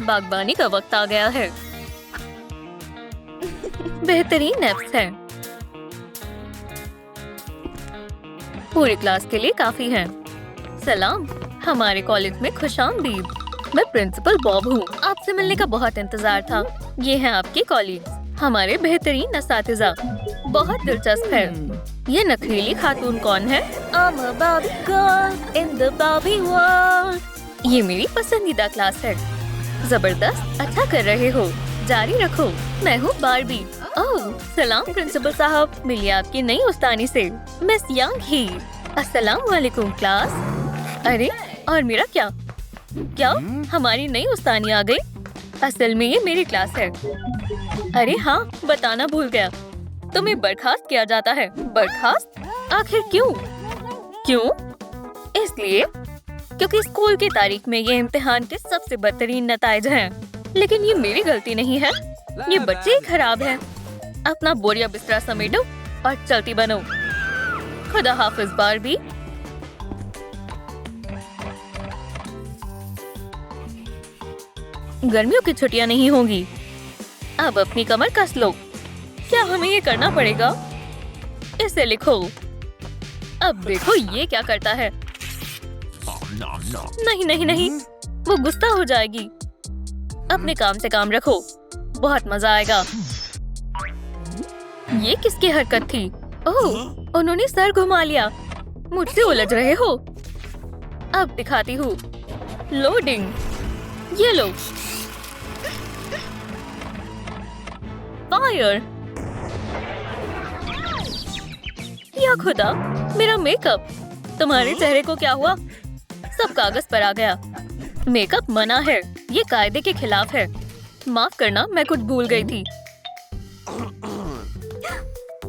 बागबानी का वक्त आ गया है। बेहतरीन नैप्स हैं। पूरी क्लास के लिए काफी हैं। सलाम, हमारे कॉलेज में खुशामदीद। मैं प्रिंसिपल बॉब हूँ। आपसे मिलने का बहुत इंतजार था। ये हैं आपके कॉलीग्स, हमारे बेहतरीन असातिज़ा। बहुत दिलचस्प है। ये नखरीली खातून कौन है? I'm a Barbie girl in the Barbie world। ये मेरी पसंदीदा क्लास है। जबरदस्त, अच्छा कर रहे हो, जारी रखो। मैं हूँ बार्बी। ओह, सलाम प्रिंसिपल साहब, मिलिए आपकी नई उस्तानी से, मिस यंग ही। अस्सलाम वालेकुम क्लास। अरे, और मेरा क्या? क्या हमारी नई उस्तानी आ गई? असल में ये मेरी क्लास है। अरे हाँ, बताना भूल गया, तुम्हें बर्खास्त किया जाता है। बर्खास्त? आखिर क्यों? क्यों? इसलिए क्योंकि स्कूल की तारीख में ये इम्तिहान के सबसे बदतरीन नताइज हैं। लेकिन ये मेरी गलती नहीं है, ये बच्चे ही खराब हैं। अपना बोरिया बिस्तरा समेटो और चलती बनो। खुदा हाफिज बार्बी। गर्मियों की छुट्टियां नहीं होंगी। अब अपनी कमर कस लो। क्या हमें ये करना पड़ेगा? इसे लिखो। अब देखो ये क्या करता है। नहीं नहीं नहीं, वो गुस्सा हो जाएगी। अपने काम से काम रखो, बहुत मजा आएगा। ये किसकी हरकत थी? ओह, उन्होंने सर घुमा लिया। मुझसे उलझ रहे हो? अब दिखाती हूँ। लोडिंग। ये लो। फायर। या खुदा, मेरा मेकअप। तुम्हारे चेहरे को क्या हुआ? सब कागज पर आ गया। मेकअप मना है, ये कायदे के खिलाफ है। माफ करना, मैं कुछ भूल गई थी।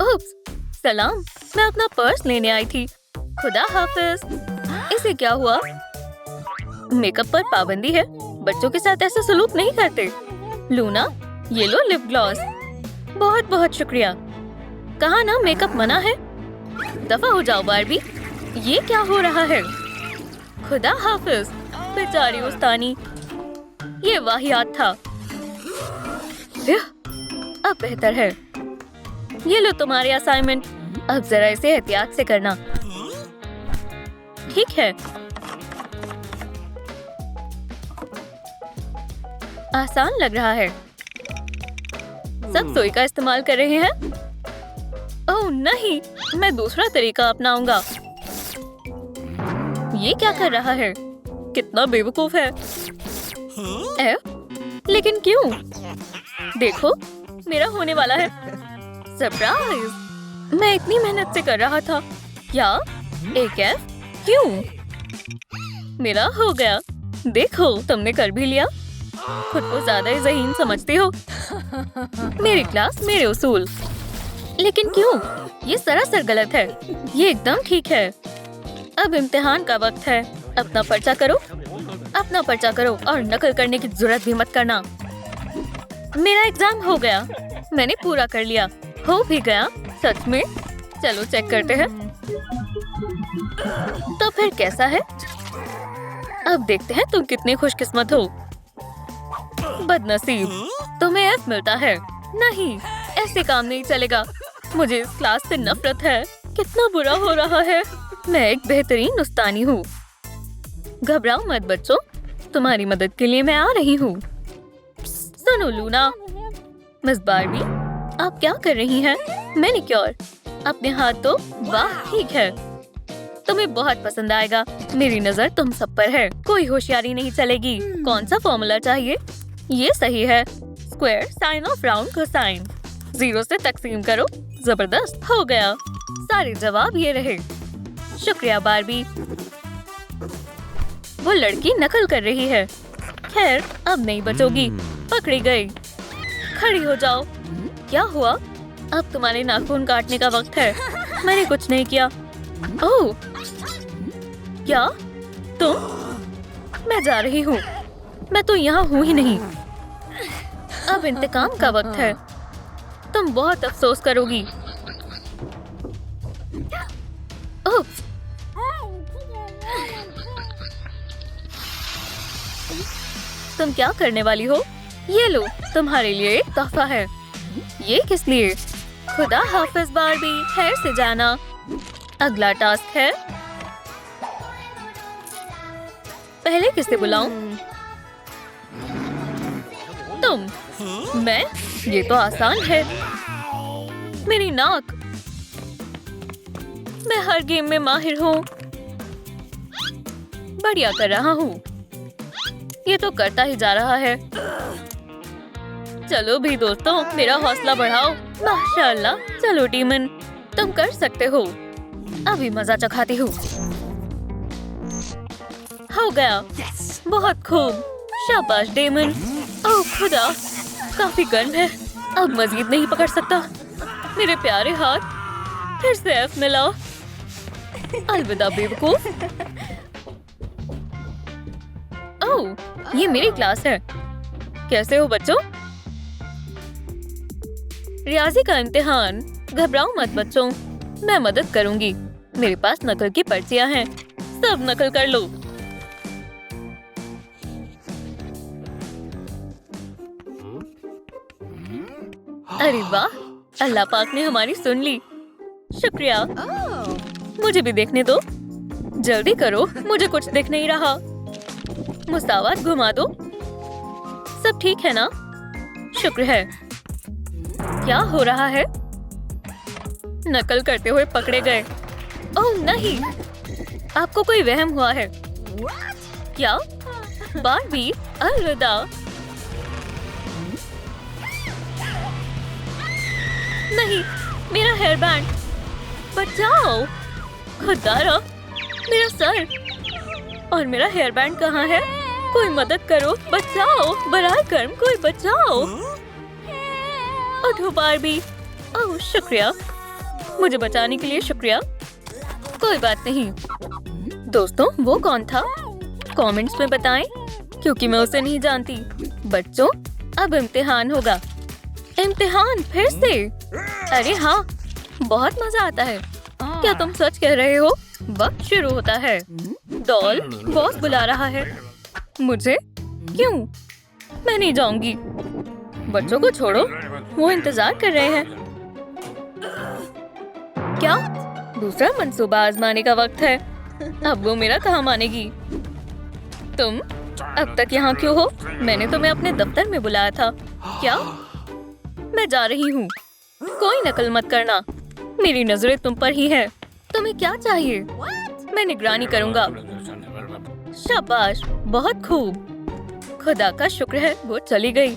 उप्स, सलाम, मैं अपना पर्स लेने आई थी। खुदा हाफिज। इसे क्या हुआ? मेकअप पर पाबंदी है, बच्चों के साथ ऐसा सलूक नहीं करते। लूना, ये लो लिप ग्लॉस। बहुत बहुत शुक्रिया। कहा ना मेकअप मना है। दफा हो जाओ बार्बी। ये क्या हो रहा है? खुदा हाफिज, बेचारी उस्तानी, ये वाहियात था। अब बेहतर है। ये लो तुम्हारे असाइनमेंट। अब जरा इसे एहतियात से करना। ठीक है। आसान लग रहा है। सब सुई का इस्तेमाल कर रहे हैं। ओह नहीं, मैं दूसरा तरीका अपनाऊंगा। ये क्या कर रहा है? कितना बेवकूफ है। लेकिन क्यों? देखो, मेरा होने वाला है। सरप्राइज! मैं इतनी मेहनत से कर रहा था। क्या? एक F? क्यों? मेरा हो गया। देखो, तुमने कर भी लिया। खुद को ज्यादा ही ज़हीन समझती हो। मेरी क्लास, मेरे उसूल। लेकिन क्यों? ये सरासर गलत है। ये एकदम ठीक है। अब इम्तिहान का वक्त है। अपना पर्चा करो, अपना पर्चा करो और नकल करने की जरूरत भी मत करना। मेरा एग्जाम हो गया। मैंने पूरा कर लिया। हो भी गया? सच में? चलो चेक करते हैं। तो फिर कैसा है? अब देखते हैं तुम कितने खुशकिस्मत हो। बदनसीब, तुम्हें F मिलता है। नहीं, ऐसे काम नहीं चलेगा। मुझे इस क्लास से नफरत है। कितना बुरा हो रहा है। मैं एक बेहतरीन उस्तानी हूँ। घबराओ मत बच्चों, तुम्हारी मदद के लिए मैं आ रही हूँ। सुनो लूना। मिस बार्बी, आप क्या कर रही हैं? मैनिक्योर। अपने हाथ तो। वाह, ठीक है। तुम्हें बहुत पसंद आएगा। मेरी नजर तुम सब पर है। कोई होशियारी नहीं चलेगी। कौन सा फॉर्मूला चाहिए? ये सही है। Square sine of round cosine. 0 से तकसीम करो। जबरदस्त, हो गया। सारे जवाब ये रहे। शुक्रिया बार्बी। वो लड़की नकल कर रही है। खैर, अब नहीं बचोगी। पकड़ी गई। खड़ी हो जाओ। क्या हुआ? अब तुम्हारे नाखून काटने का वक्त है। मैंने कुछ नहीं किया। ओह, क्या? तुम? मैं जा रही हूँ। मैं तो यहाँ हूँ ही नहीं। अब इंतकाम का वक्त है। तुम बहुत अफसोस करोगी। ओह, तुम क्या करने वाली हो? ये लो, तुम्हारे लिए एक तोहफा है। ये किस लिए? खुदा हाफिज बार्बी, खैर से जाना। अगला टास्क है, पहले किसे बुलाऊं? तुम। मैं? ये तो आसान है। मेरी नाक। मैं हर गेम में माहिर हूँ। बढ़िया कर रहा हूँ। ये तो करता ही जा रहा है। चलो भी दोस्तों, मेरा हौसला बढ़ाओ। माशाल्लाह। चलो डीमन, तुम कर सकते हो। अभी मजा चखाती हूँ। हो गया। बहुत खूब। शाबाश डेमन। ओह खुदा, काफी गर्म है। अब मजीद नहीं पकड़ सकता। मेरे प्यारे हाथ, फिर से एफ मिलाओ। अलविदा बेवकूफ। ओह, ये मेरी क्लास है। कैसे हो बच्चों? रियाजी का इम्तिहान। घबराओ मत बच्चों, मैं मदद करूंगी। मेरे पास नकल की पर्चियां हैं, सब नकल कर लो। अरे वाह, अल्लाह पाक ने हमारी सुन ली। शुक्रिया। मुझे भी देखने दो। जल्दी करो, मुझे कुछ दिख नहीं रहा। मुसावात घुमा दो। सब ठीक है ना? शुक्र है। क्या हो रहा है? नकल करते हुए पकड़े गए। ओह नहीं, आपको कोई वहम हुआ है क्या? बार्बी, अलविदा। नहीं, मेरा हेयर बैंड। बचाओ। खुदारा, मेरा सर और मेरा हेयर बैंड कहाँ है? कोई मदद करो, बचाओ। बराए कर्म, कोई बचाओ। उठो बार्बी। ओह शुक्रिया, मुझे बचाने के लिए शुक्रिया। कोई बात नहीं। दोस्तों, वो कौन था? कमेंट्स में बताएं, क्योंकि मैं उसे नहीं जानती। बच्चों, अब इम्तिहान होगा। इम्तिहान फिर से? अरे हाँ, बहुत मजा आता है। क्या तुम सच कह रहे हो? वक्त शुरू होता है। डॉल, बॉस बुला रहा है। मुझे? क्यों? मैं नहीं जाऊंगी। बच्चों को छोड़ो, वो इंतजार कर रहे हैं। क्या? दूसरा मंसूबा आजमाने का वक्त है। अब वो मेरा कहाँ मानेगी? तुम अब तक यहाँ क्यों हो? मैंने तुम्हें अपने दफ्तर में बुलाया था। क्या? मैं जा रही हूँ। कोई नकल मत करना, मेरी नजरें तुम पर ही है। तुम्हें क्या चाहिए? मैं निगरानी करूँगा। शाबाश, बहुत खूब। खुदा का शुक्र है वो चली गई।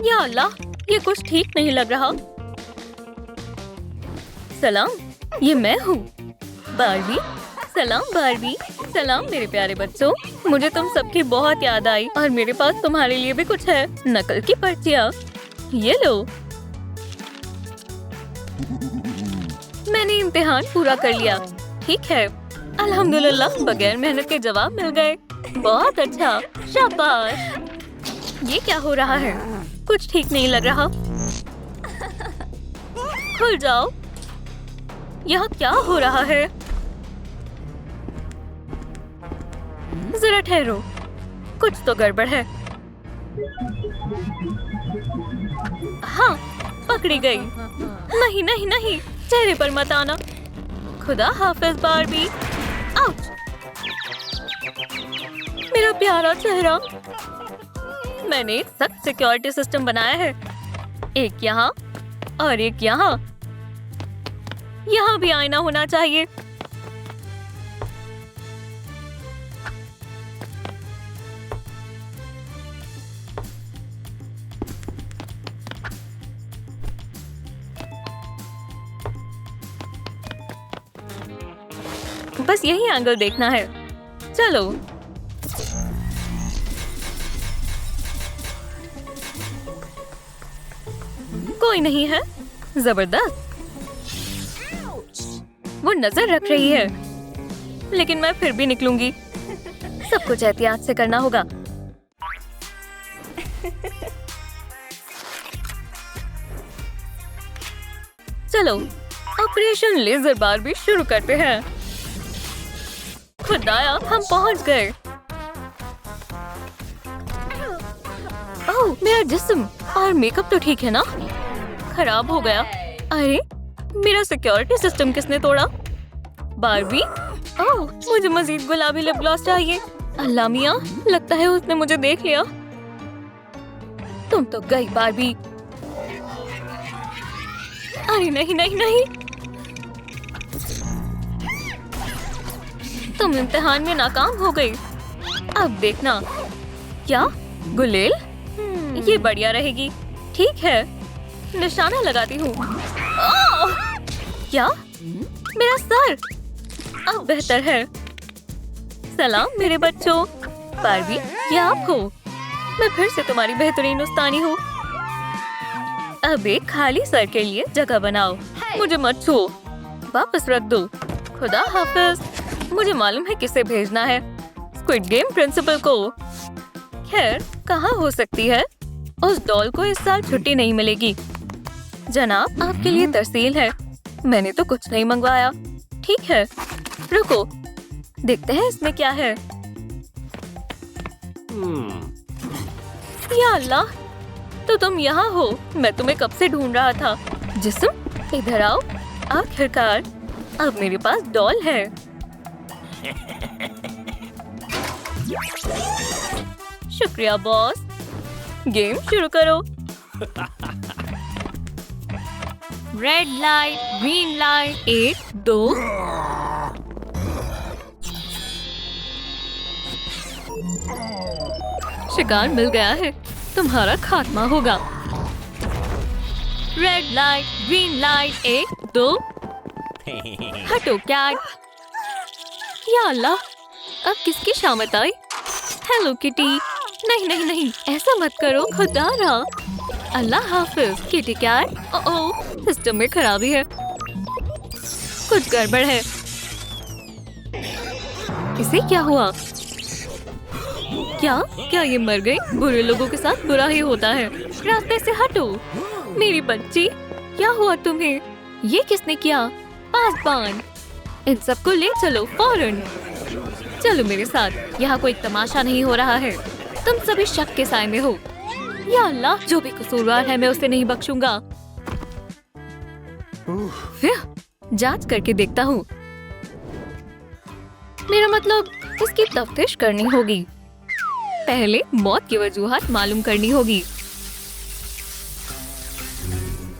या अल्लाह, ये कुछ ठीक नहीं लग रहा। सलाम, ये मैं हूँ बार्बी। सलाम बार्बी। सलाम मेरे प्यारे बच्चों, मुझे तुम सबकी बहुत याद आई और मेरे पास तुम्हारे लिए भी कुछ है। नकल की पर्चियाँ, ये लो। मैंने इम्तिहान पूरा कर लिया। ठीक है, अल्हम्दुलिल्लाह, बगैर मेहनत के जवाब मिल गए। बहुत अच्छा, शाबाश। ये क्या हो रहा है? कुछ ठीक नहीं लग रहा। खुल जाओ। यहाँ क्या हो रहा है? जरा ठहरो, कुछ तो गड़बड़ है। हाँ, पकड़ी गई। नहीं नहीं नहीं, चेहरे पर मत आना। खुदा हाफिज बार्बी। आउच! मेरा प्यारा चेहरा। मैंने एक सख्त सिक्योरिटी सिस्टम बनाया है। एक यहाँ और एक यहाँ। यहाँ भी आईना होना चाहिए। बस यही एंगल देखना है। चलो। कोई नहीं है। जबरदस्त। वो नजर रख रही है, लेकिन मैं फिर भी निकलूंगी। सब कुछ एहतियात से करना होगा। चलो, ऑपरेशन लेजर बार्बी शुरू करते हैं। खुदाया, हम पहुंच गए। ओह, मेरा जिस्म और मेकअप तो ठीक है ना? खराब हो गया। अरे, मेरा सिक्योरिटी सिस्टम किसने तोड़ा? बार्बी? ओह, मुझे मजीद गुलाबी लिप ग्लॉस चाहिए। अल्लाह मियाँ, लगता है उसने मुझे देख लिया। तुम तो गई बार्बी। अरे नहीं नहीं नहीं, तुम इम्तिहान में नाकाम हो गई। अब देखना। क्या? गुलेल? ये बढ़िया रहेगी। ठीक है, निशाना लगाती हूँ। क्या? मेरा सर। अब बेहतर है। सलाम मेरे बच्चों। बार्बी, ये आप हो। मैं फिर से तुम्हारी बेहतरीन उस्तानी हूँ। अब एक खाली सर के लिए जगह बनाओ। मुझे मत छू, वापस रख दो। खुदा हाफिज। मुझे मालूम है किसे भेजना है। स्क्विड गेम प्रिंसिपल को। खैर, कहाँ हो सकती है? उस डॉल को इस साल छुट्टी नहीं मिलेगी। जनाब, आपके लिए तरसील है। मैंने तो कुछ नहीं मंगवाया। ठीक है, रुको, देखते हैं इसमें क्या है। या अल्लाह, तो तुम यहाँ हो। मैं तुम्हें कब से ढूंढ रहा था। जिस्म, इधर आओ। आखिरकार, अब मेरे पास डॉल है। शुक्रिया बॉस। गेम शुरू करो। Red light, green light, 1 2। शिकार मिल गया है। तुम्हारा खात्मा होगा। Red light, green light, 1 2। हटो कैट। या अल्लाह, अब किसकी शामत आई? Hello kitty. नहीं नहीं नहीं, ऐसा मत करो खुदारा। अल्लाह हाफिज किटी कैट। ओह, सिस्टम में खराबी है। कुछ गड़बड़ है। इसे क्या हुआ? क्या क्या ये मर गई? बुरे लोगों के साथ बुरा ही होता है। रास्ते से हटो। मेरी बच्ची, क्या हुआ तुम्हें? ये किसने किया? पासबान, इन सबको ले चलो फौरन। चलो मेरे साथ। यहाँ कोई तमाशा नहीं हो रहा है। तुम सभी शक के साए में हो। या अल्लाह, जो भी कसूरवार है मैं उसे नहीं बख्शूंगा। जांच करके देखता हूँ। मेरा मतलब, इसकी तफ्तीश करनी होगी। पहले मौत की वजूहात मालूम करनी होगी।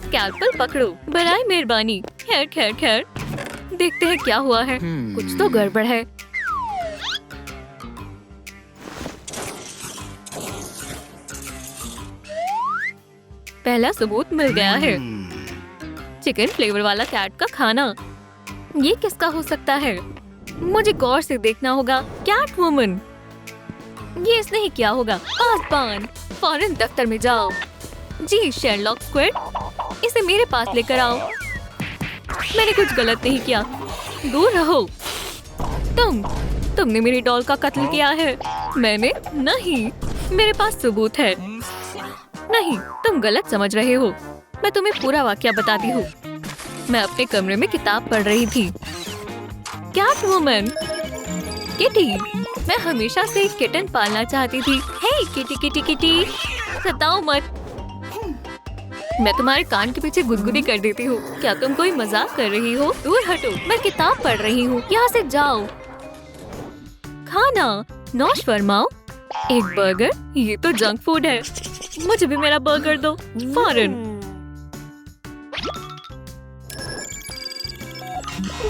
स्कैल्पेल पकड़ो, बराए मेहरबानी। खैर खैर खैर, देखते हैं क्या हुआ है। कुछ तो गड़बड़ है। पहला सबूत मिल गया है। चिकन फ्लेवर वाला कैट का खाना। ये किसका हो सकता है? मुझे गौर से देखना होगा। कैट वुमन, ये इसने ही किया होगा। पासबान, फौरन दफ्तर में जाओ। जी शेरलॉक स्क्विड, इसे मेरे पास लेकर आओ। मैंने कुछ गलत नहीं किया। दूर रहो। तुमने मेरी डॉल का कत्ल किया है। मैंने नहीं। मेरे पास सबूत है। नहीं, तुम गलत समझ रहे हो। मैं तुम्हें पूरा वाकया बताती हूँ। मैं अपने कमरे में किताब पढ़ रही थी। कैट वुमन, किटी, मैं हमेशा से एक किटन पालना चाहती थी। हे किटी किटी किटी, सताओ मत। मैं तुम्हारे कान के पीछे गुदगुदी कर देती हूँ। क्या तुम कोई मजाक कर रही हो? दूर हटो, मैं किताब पढ़ रही हूँ। यहाँ से जाओ। खाना, नौश फरमाओ। एक बर्गर? ये तो जंक फूड है। मुझे भी मेरा बर्गर दो फौरन।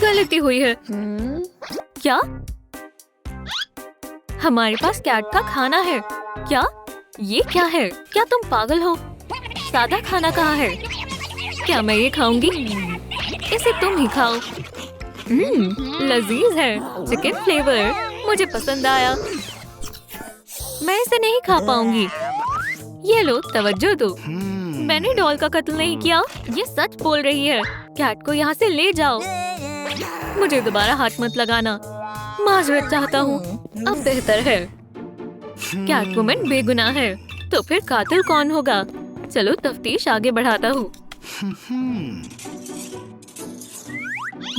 गलती हुई है। क्या? हमारे पास कैट का खाना है। क्या? ये क्या है? क्या तुम पागल हो? सादा खाना कहाँ है? क्या मैं ये खाऊंगी? इसे तुम ही खाओ। लजीज है। चिकन फ्लेवर मुझे पसंद आया। मैं इसे नहीं खा पाऊंगी। ये लो, तवज्जो दो। मैंने डॉल का कत्ल नहीं किया। ये सच बोल रही है। कैट को यहाँ से ले जाओ। मुझे दोबारा हाथ मत लगाना। माजरत चाहता हूँ। अब बेहतर है। कैट वुमन बेगुनाह है। तो फिर कातिल कौन होगा? चलो तफ्तीश आगे बढ़ाता हूँ।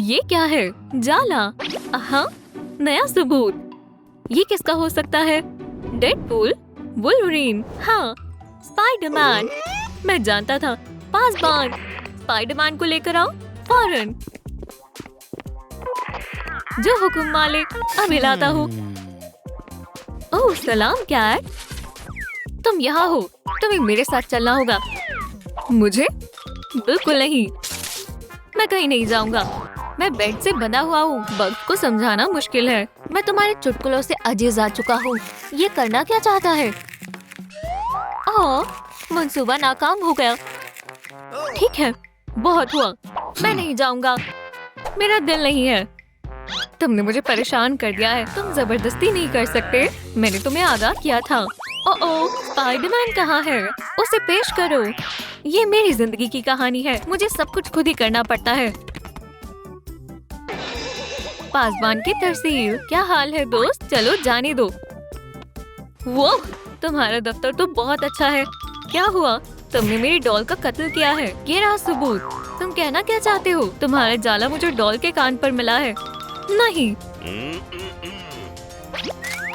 ये क्या है? जाला। हाँ, नया सबूत। ये किसका हो सकता है? Deadpool, Wolverine. हाँ, स्पाइडरमैन। मैं जानता था। पासबान, स्पाइडरमैन को लेकर आओ फौरन। जो हुक्म मालिक, अभी लाता हूँ। ओह सलाम कैट, तुम यहाँ हो। तुम्हें मेरे साथ चलना होगा। मुझे? बिल्कुल नहीं, मैं कहीं नहीं जाऊंगा। मैं बेड से बंधा हुआ हूँ। वक्त को समझाना मुश्किल है। मैं तुम्हारे चुटकुलों से अजीज आ चुका हूँ। ये करना क्या चाहता है? ओह, मंसूबा नाकाम हो गया। ठीक है, बहुत हुआ। मैं नहीं जाऊंगा। मेरा दिल नहीं है। तुमने मुझे परेशान कर दिया है। तुम जबरदस्ती नहीं कर सकते। मैंने तुम्हें आगाह किया था। ओह, स्पाइडरमैन कहाँ है? उसे पेश करो। ये मेरी जिंदगी की कहानी है। मुझे सब कुछ खुद ही करना पड़ता है। पासबान की तरसील, क्या हाल है दोस्त? चलो जाने दो। वो तुम्हारा दफ्तर तो बहुत अच्छा है। क्या हुआ? तुमने मेरी डॉल का कत्ल किया है। ये रहा सबूत। तुम कहना क्या चाहते हो? तुम्हारा जाला मुझे डॉल के कान पर मिला है। नहीं,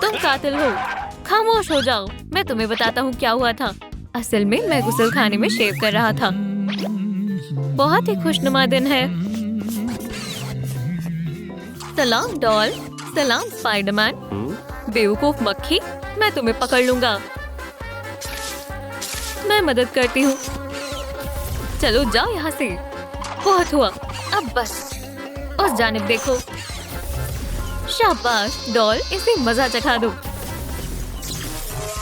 तुम कातिल हो। खामोश हो जाओ। मैं तुम्हें बताता हूँ क्या हुआ था। असल में मैं गुसल खाने में शेव कर रहा था। बहुत ही खुशनुमा दिन है। सलाम डॉल। सलाम स्पाइडरमैन। बेवकूफ मक्खी, मैं तुम्हें पकड़ लूंगा। मैं मदद करती हूँ। चलो जाओ यहाँ से। बहुत हुआ, अब बस। उस जानिब देखो। शाबाश डॉल, इसे मजा चखा दो।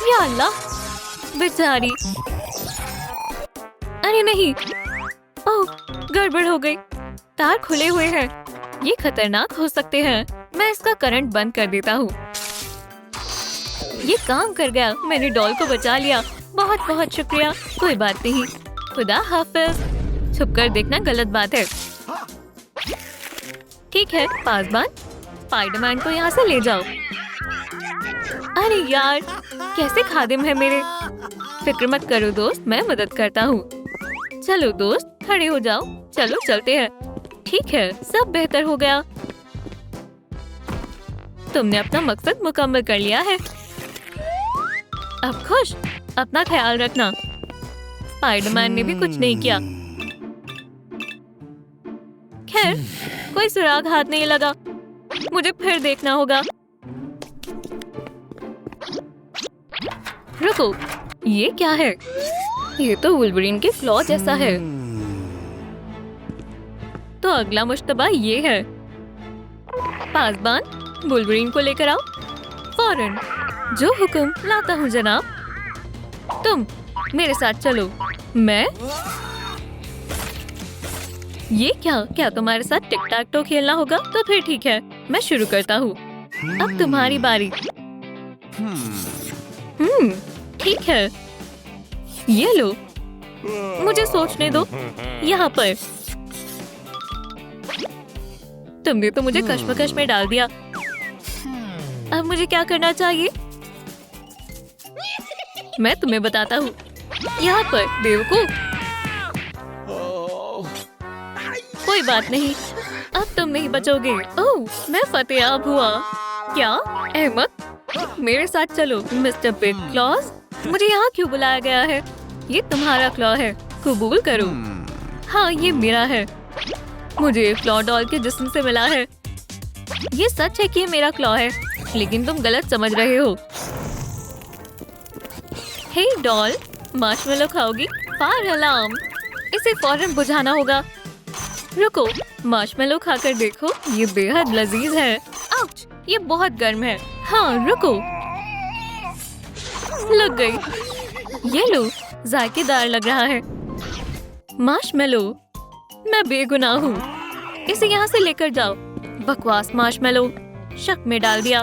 या अल्लाह, बेचारी। अरे नहीं, ओह गड़बड़ हो गई। तार खुले हुए हैं। ये खतरनाक हो सकते हैं। मैं इसका करंट बंद कर देता हूँ। ये काम कर गया। मैंने डॉल को बचा लिया। बहुत बहुत शुक्रिया। कोई बात नहीं। खुदा हाफिज। छुपकर देखना गलत बात है। ठीक है पासबान, स्पाइडरमैन को यहाँ से ले जाओ। अरे यार, कैसे खादिम है मेरे। फिक्र मत करो दोस्त, मैं मदद करता हूँ। चलो दोस्त, खड़े हो जाओ। चलो चलते हैं। ठीक है, सब बेहतर हो गया। तुमने अपना मकसद मुकम्मल कर लिया है। अब खुश? अपना ख्याल रखना। स्पाइडरमैन ने भी कुछ नहीं किया। खैर, कोई सुराग हाथ नहीं लगा। मुझे फिर देखना होगा। रुको, ये क्या है? ये तो वुल्वरीन के क्लॉ जैसा है। तो अगला मुश्तबा ये है। पासबान, वुल्वरीन को लेकर आओ फौरन। जो हुक्म, लाता हूँ जनाब। तुम मेरे साथ चलो। मैं? ये क्या तुम्हारे साथ टिक टैक टो खेलना होगा? तो फिर ठीक है, मैं शुरू करता हूँ। अब तुम्हारी बारी। ठीक है, ये लो। मुझे सोचने दो। यहाँ पर तुमने तो मुझे कश्मकश में डाल दिया। अब मुझे क्या करना चाहिए? मैं तुम्हें बताता हूँ। यहाँ पर बेवकूफ। कोई बात नहीं, अब तुम नहीं बचोगे। ओह, मैं फतेयाब हुआ। क्या अहमद, मेरे साथ चलो। मिस्टर बिग क्लॉज, मुझे यहाँ क्यों बुलाया गया है? ये तुम्हारा क्लॉ है, कबूल करो। हाँ, ये मेरा है। मुझे क्लॉ डॉल के जिस्म से मिला है। ये सच है कि ये मेरा क्लॉ है, लेकिन तुम गलत समझ रहे हो। हे डॉल, मार्शमेलो खाओगी? फायर अलार्म, इसे फौरन बुझाना होगा। रुको, मार्शमेलो खाकर देखो, ये बेहद लजीज है। आउच, ये बहुत गर्म है। हाँ रुको, लग गई। ये लो, जायकेदार लग रहा है। मार्शमेलो, मैं बेगुनाह हूँ। इसे यहाँ से लेकर जाओ। बकवास मार्शमेलो, शक में डाल दिया।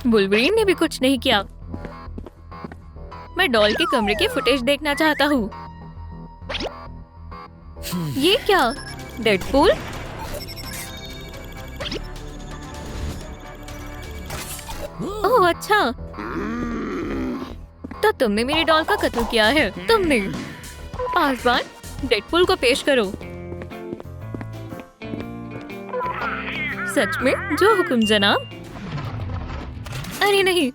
वुल्वरीन ने भी कुछ नहीं किया। मैं डॉल के कमरे की फुटेज देखना चाहता हूँ। ये क्या? डेडपूल? ओह अच्छा, तो तुमने मेरी डॉल का कत्ल किया है। तुमने। पासबान, डेडपूल को पेश करो। सच में? जो हुक्म जनाब। अरे नहीं,